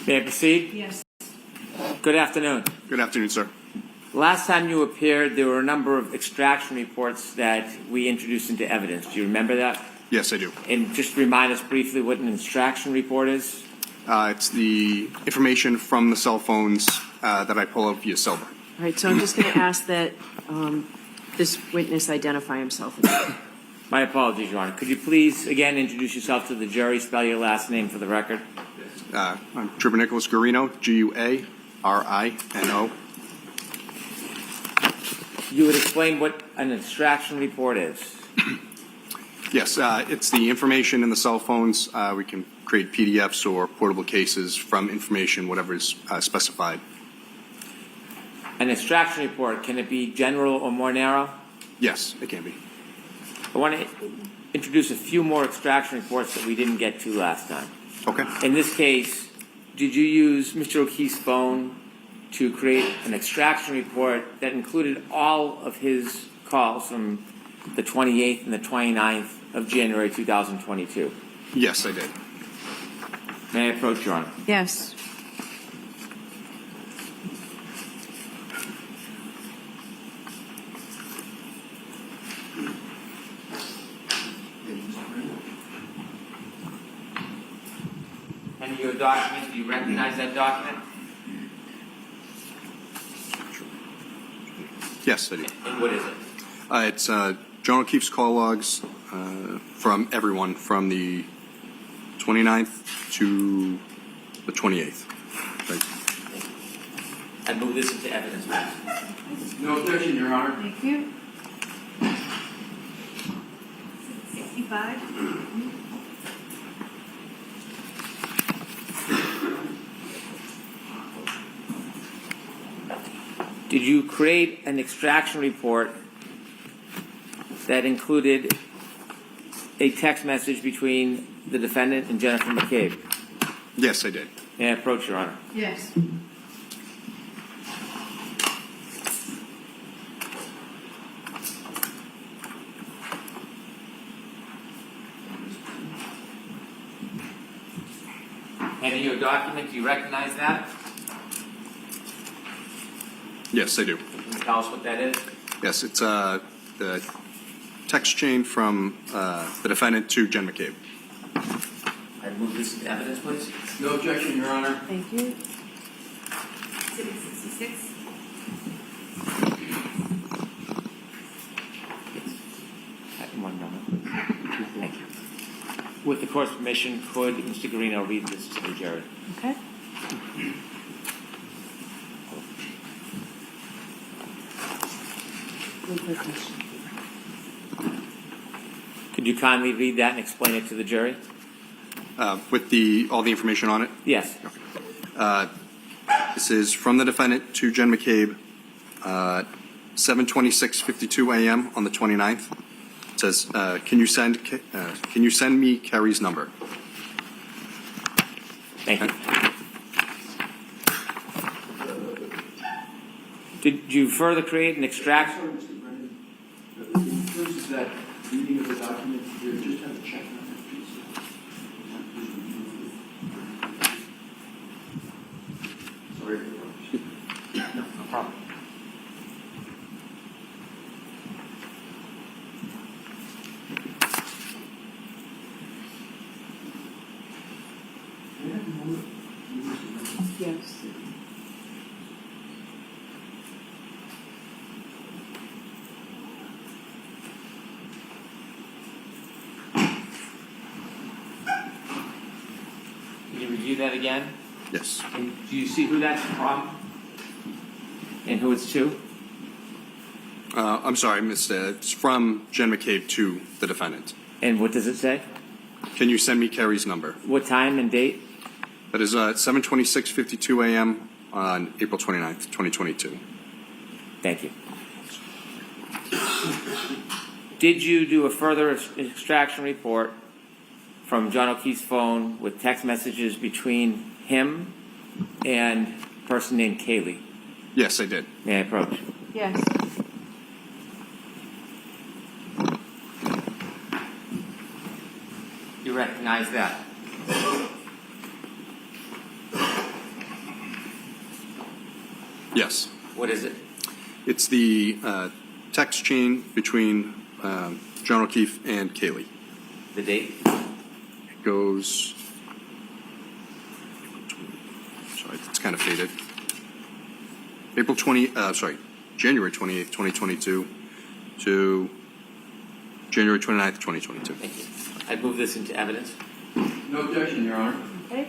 May I proceed? Yes. Good afternoon. Good afternoon, sir. Last time you appeared, there were a number of extraction reports that we introduced into evidence. Do you remember that? Yes, I do. And just remind us briefly what an extraction report is. It's the information from the cell phones that I pull out via Silver. All right, so I'm just going to ask that this witness identify himself. My apologies, Your Honor. Could you please, again, introduce yourself to the jury, spell your last name for the record? I'm Trooper Nicholas Guarino, Guarino. You would explain what an extraction report is. Yes, it's the information in the cell phones. We can create PDFs or portable cases from information, whatever is specified. An extraction report, can it be general or more narrow? Yes, it can be. I want to introduce a few more extraction reports that we didn't get to last time. Okay. In this case, did you use Mr. O'Keefe's phone to create an extraction report that included all of his calls from the 28th and the 29th of January 2022? Yes, I did. May I approach, Your Honor? Yes. And your document, do you recognize that document? Yes, I do. And what is it? It's John O'Keefe's call logs from everyone from the 29th to the 28th. Right. I move this into evidence, please. No objection, Your Honor. Thank you. 65. Did you create an extraction report that included a text message between the defendant and Jennifer McCabe? Yes, I did. May I approach, Your Honor? Yes. And in your document, do you recognize that? Yes, I do. Can you tell us what that is? Yes, it's the text chain from the defendant to Jen McCabe. I move this into evidence, please. No objection, Your Honor. Thank you. Exhibit 66. One moment. Thank you. With the court's permission, could Mr. Guarino read this to the jury? Okay. Could you kindly read that and explain it to the jury? With all the information on it. Yes. This is from the defendant to Jen McCabe, 7:26:52 a.m. on the 29th. It says, "Can you send me Kerry's number?" Thank you. Did you further create an extraction? Sorry, Mr. Brennan. In terms of that reading of the document, you just have to check on that, please. Sorry. No problem. Yes. Can you review that again? Yes. And do you see who that's from? And who it's to? I'm sorry, it's from Jen McCabe to the defendant. And what does it say? Can you send me Kerry's number? What time and date? That is 7:26:52 a.m. on April 29th, 2022. Thank you. Did you do a further extraction report from John O'Keefe's phone with text messages between him and a person named Kaylee? Yes, I did. May I approach? Yes. You recognize that? Yes. What is it? It's the text chain between John O'Keefe and Kaylee. The date? It goes. Sorry, it's kind of faded. January 28th, 2022 to January 29th, 2022. Thank you. I move this into evidence. No objection, Your Honor. Okay.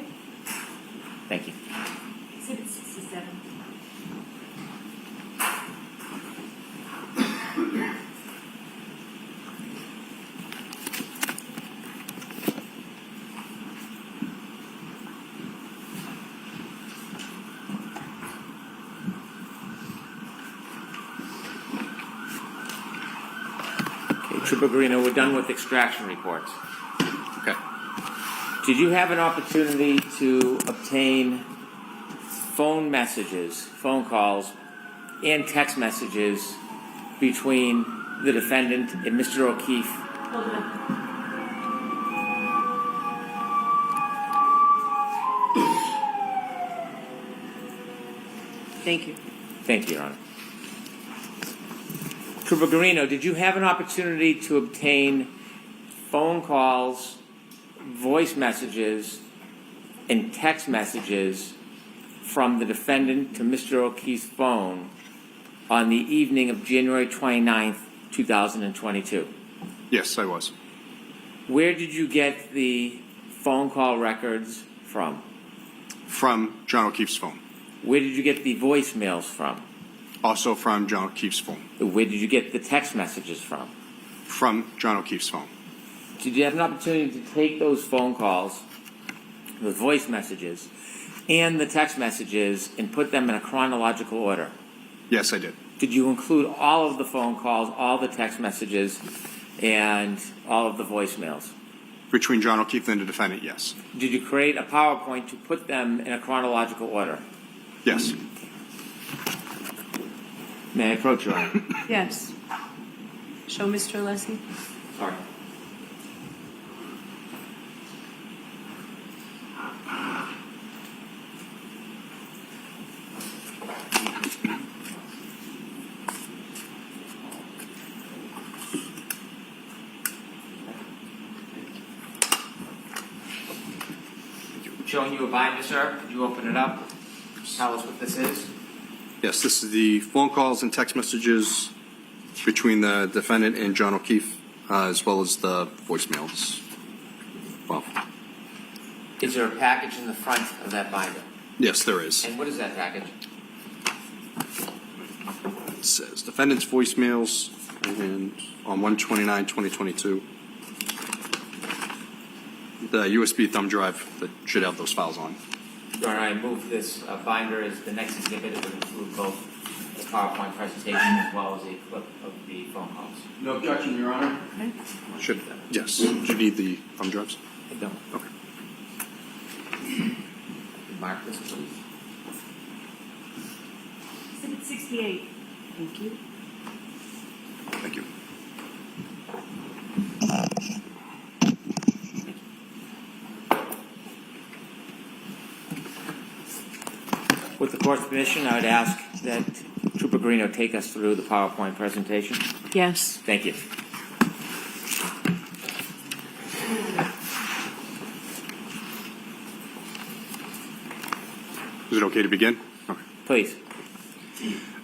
Thank you. Exhibit 67. Okay, Trooper Guarino, we're done with extraction reports. Okay. Did you have an opportunity to obtain phone messages, phone calls, and text messages between the defendant and Mr. O'Keefe? Hold on. Thank you. Thank you, Your Honor. Trooper Guarino, did you have an opportunity to obtain phone calls, voice messages, and text messages from the defendant to Mr. O'Keefe's phone on the evening of January 29th, 2022? Yes, I was. Where did you get the phone call records from? From John O'Keefe's phone. Where did you get the voicemails from? Also from John O'Keefe's phone. Where did you get the text messages from? From John O'Keefe's phone. Did you have an opportunity to take those phone calls, the voice messages, and the text messages and put them in a chronological order? Yes, I did. Did you include all of the phone calls, all the text messages, and all of the voicemails? Between John O'Keefe and the defendant, yes. Did you create a PowerPoint to put them in a chronological order? Yes. May I approach you, Honor? Yes. Show Mr. Alessi. Sorry. Showing you a binder, sir. Could you open it up? Tell us what this is. Yes, this is the phone calls and text messages between the defendant and John O'Keefe, as well as the voicemails. Well, Is there a package in the front of that binder? yes, there is. And what is that package? It says defendant's voicemails and on 1/29/2022. The USB thumb drive that should have those files on. Your Honor, I move this binder as the next exhibit. It would include both the PowerPoint presentation as well as a clip of the phone calls. No objection, Your Honor. Okay. Should you need the thumb drives? I don't. Okay. Mark this, please. Exhibit 68. Thank you. Thank you. With the court's permission, I would ask that Trooper Guarino take us through the PowerPoint presentation. Yes. Thank you. Is it okay to begin? Okay. Please.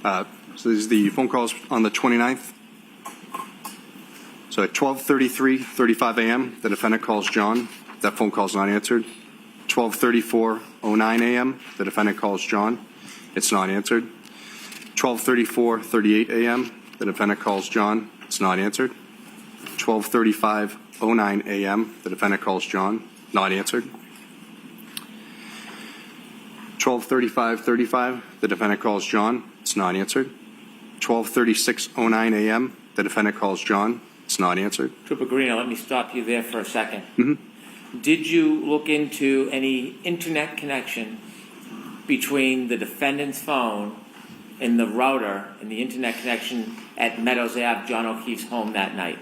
So this is the phone calls on the 29th. So at 12:35 a.m., the defendant calls John. That phone call is not answered. 12:34:09 a.m., the defendant calls John. It's not answered. 12:34:38 a.m., the defendant calls John. It's not answered. 12:35:09 a.m., the defendant calls John. Not answered. 12:35:35, the defendant calls John. It's not answered. 12:36:09 a.m., the defendant calls John. It's not answered. Trooper Guarino, let me stop you there for a second. Mhm. Did you look into any internet connection between the defendant's phone and the router and the internet connection at Meadows Ave, John O'Keefe's home that night?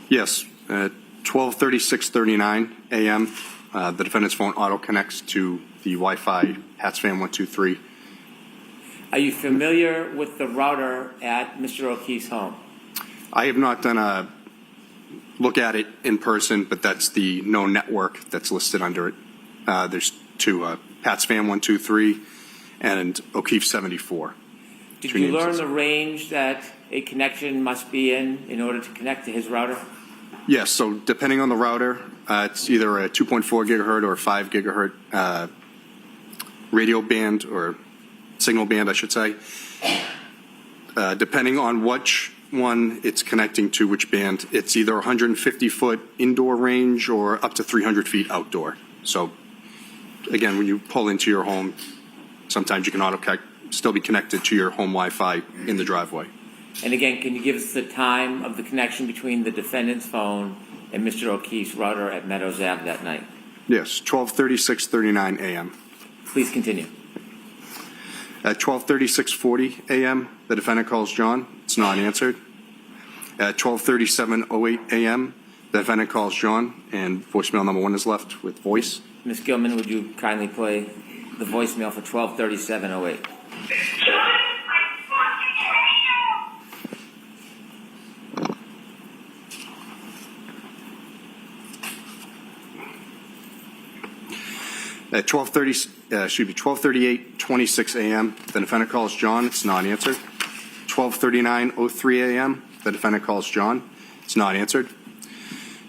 Yes. At 12:36:39 a.m., the defendant's phone auto connects to the Wi-Fi HATSFAM 123. Are you familiar with the router at Mr. O'Keefe's home? I have not done a look at it in person, but that's the known network that's listed under it. There's two, Pat's Fam 123 and O'Keefe 74. Did Two you names. learn the range that a connection must be in order to connect to his router? Yes, so depending on the router, it's either a 2.4 gigahertz or 5 gigahertz radio band or signal band, I should say. Depending on which one it's connecting to, which band, it's either 150-foot indoor range or up to 300 feet outdoor. So, again, when you pull into your home, sometimes you can still be connected to your home Wi-Fi in the driveway. And again, can you give us the time of the connection between the defendant's phone and Mr. O'Keefe's router at Meadows Ave that night? Yes, 12:36:39 a.m. Please continue. At 12:36:40 a.m., the defendant calls John. It's not answered. At 12:37:08 a.m., the defendant calls John, and voicemail number 1 is left with voice. Ms. Gilman, would you kindly play the voicemail for 12:37:08? At 12:38:26 a.m., the defendant calls John. It's not answered. 12:39:03 a.m., the defendant calls John. It's not answered.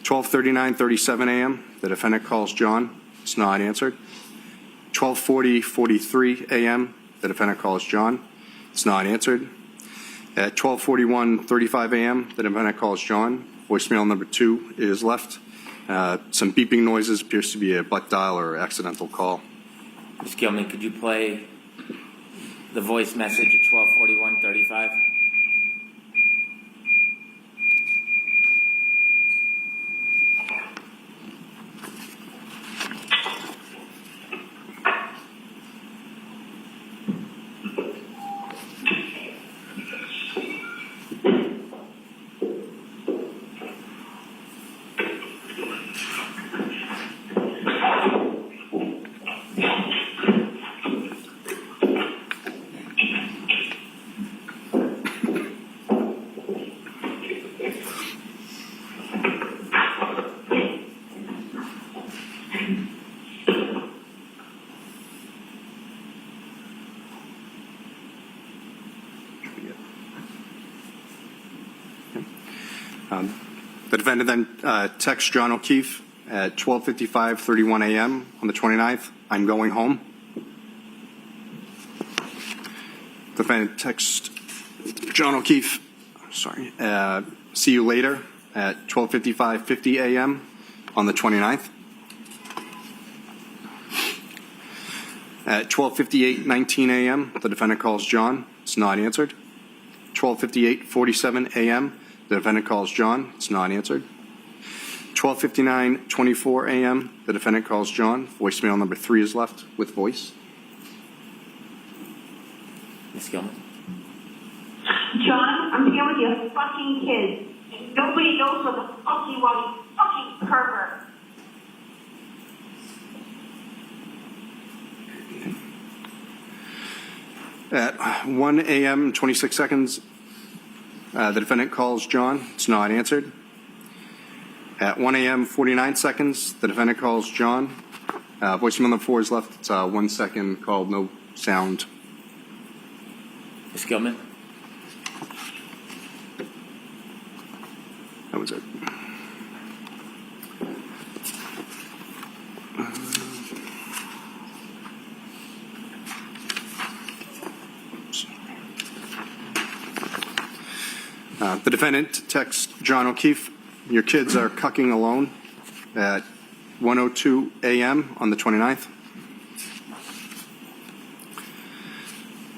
12:39:37 a.m., the defendant calls John. It's not answered. 12:40:43 a.m., the defendant calls John. It's not answered. At 12:41:35 a.m., the defendant calls John. Voicemail number 2 is left. Some beeping noises, appears to be a butt dial or accidental call. Ms. Gilman, could you play the voice message at 12:41:35? The defendant then texts John O'Keefe at 12:55:31 a.m. on the 29th, "I'm going home." The defendant texts John O'Keefe, "See you later," at 12:55:50 a.m. on the 29th. At 12:58:19 a.m., the defendant calls John. It's not answered. 12:58:47 a.m., the defendant calls John. It's not answered. 12:59:24 a.m., the defendant calls John. Voicemail number 3 is left with voice. Ms. Gilman. John, I'm here with your fucking kids. Nobody knows what the fuck you are, you fucking pervert. At 1 a.m. and 26 seconds, the defendant calls John. It's not answered. At 1 a.m. 49 seconds, the defendant calls John. Voicemail number 4 is left. It's 1 second called, no sound. Ms. Gilman. That was it. The defendant texts John O'Keefe, "Your kids are cucking alone," at 1:02 a.m. on the 29th.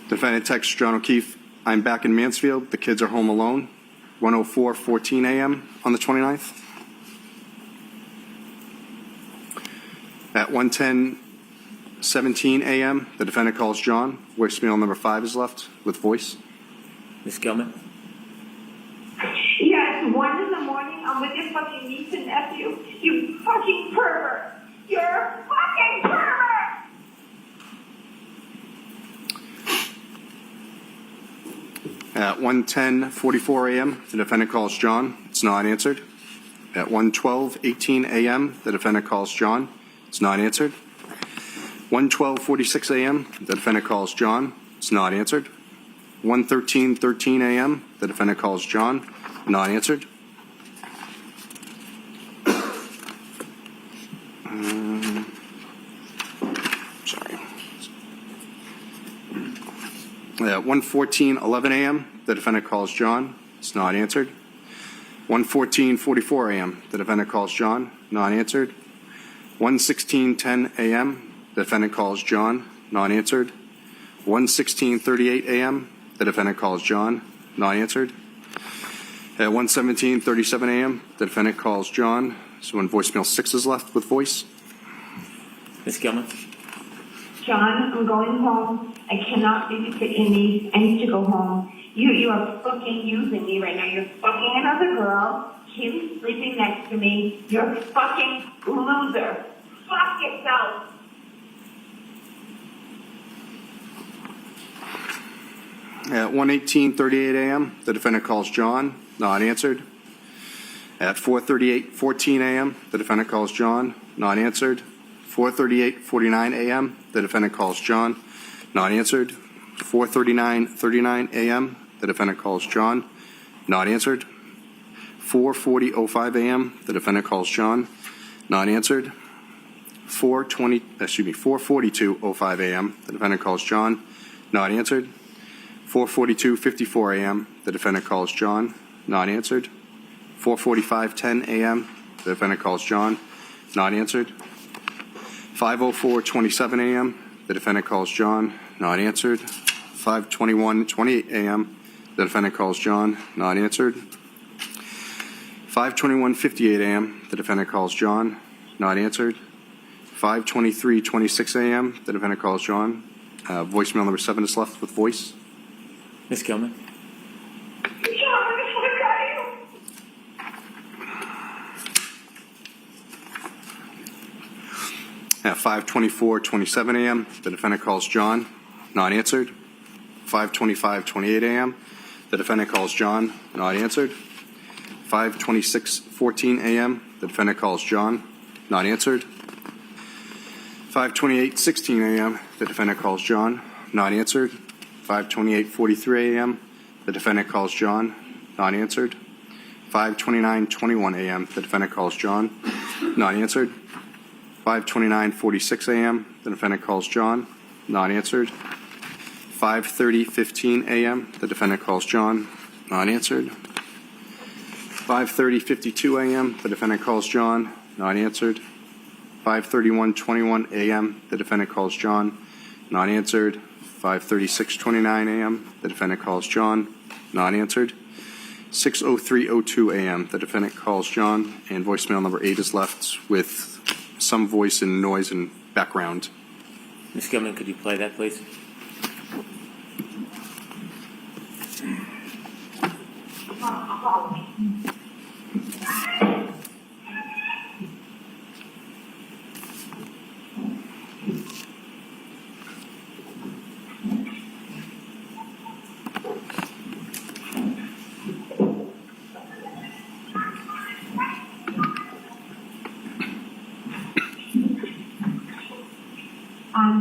The defendant texts John O'Keefe, "I'm back in Mansfield. The kids are home alone," 1:04:14 a.m. on the 29th. At 1:10:17 a.m., the defendant calls John. Voicemail number 5 is left with voice. Ms. Gilman. Yeah, it's 1 in the morning. I'm with your fucking niece and nephew. You fucking pervert. You're a fucking pervert. At 1:10:44 a.m., the defendant calls John. It's not answered. At 1:12:18 a.m., the defendant calls John. It's not answered. 1:12:46 a.m., the defendant calls John. It's not answered. 1:13:13 a.m., the defendant calls John. Not answered. Sorry. At 1:14:11 a.m., the defendant calls John. It's not answered. 1:14:44 a.m., the defendant calls John. Not answered. 1:16:10 a.m., the defendant calls John. Not answered. 1:16:38 a.m., the defendant calls John. Not answered. At 1:17:37 a.m., the defendant calls John. So when voicemail 6 is left with voice. Ms. Gilman? John, I'm going home. I cannot babysit in these. I need to go home. You are fucking using me right now. You're fucking another girl. Kim's sleeping next to me. You're a fucking loser. Fuck yourself. At 1:18:38 a.m., the defendant calls John. Not answered. At 4:38:14 a.m., the defendant calls John. Not answered. 4:38:49 a.m., the defendant calls John. Not answered. 4:39:39 a.m., the defendant calls John. Not answered. 4:40:05 a.m., the defendant calls John. Not answered. 4:42:05 a.m., the defendant calls John. Not answered. 4:42:54 a.m., the defendant calls John. Not answered. 4:45:10 a.m., the defendant calls John. Not answered. 5:04:27 a.m., the defendant calls John. Not answered. 5:21:28 a.m., the defendant calls John. Not answered. 5:21:58 a.m., the defendant calls John. Not answered. 5:23:26 a.m., the defendant calls John. Voicemail number 7 is left with voice. Ms. Gilman? John, I'm gonna cry. At 5:24:27 a.m., the defendant calls John. Not answered. 5:25:28 a.m., the defendant calls John. Not answered. 5:26:14 a.m., the defendant calls John. Not answered. 5:28:16 a.m., the defendant calls John. Not answered. 5:28:43 a.m., the defendant calls John. Not answered. 5:29:21 a.m., the defendant calls John. Not answered. 5:29:46 a.m., the defendant calls John. Not answered. 5:30:15 a.m., the defendant calls John. Not answered. 5:30:52 a.m., the defendant calls John. Not answered. 5:31:21 a.m., the defendant calls John. Not answered. 5:36:29 a.m., the defendant calls John. Not answered. 6:03:02 a.m., the defendant calls John. And voicemail number 8 is left with some voice and noise and background. Ms. Gilman, could you play that, please?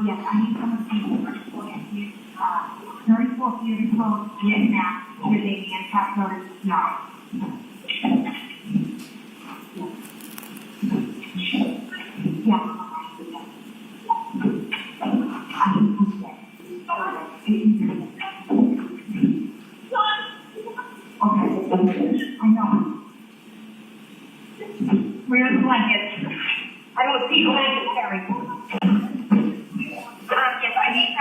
Yes, I need someone to report it. 34 beautiful Vietnam living in Capitol Snow. Yeah. Okay, I know. Where's the blankets? I don't see blankets, Harry. Yes, I need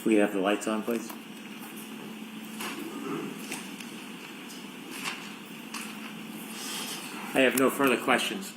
If we have the lights on, please. I have no further questions.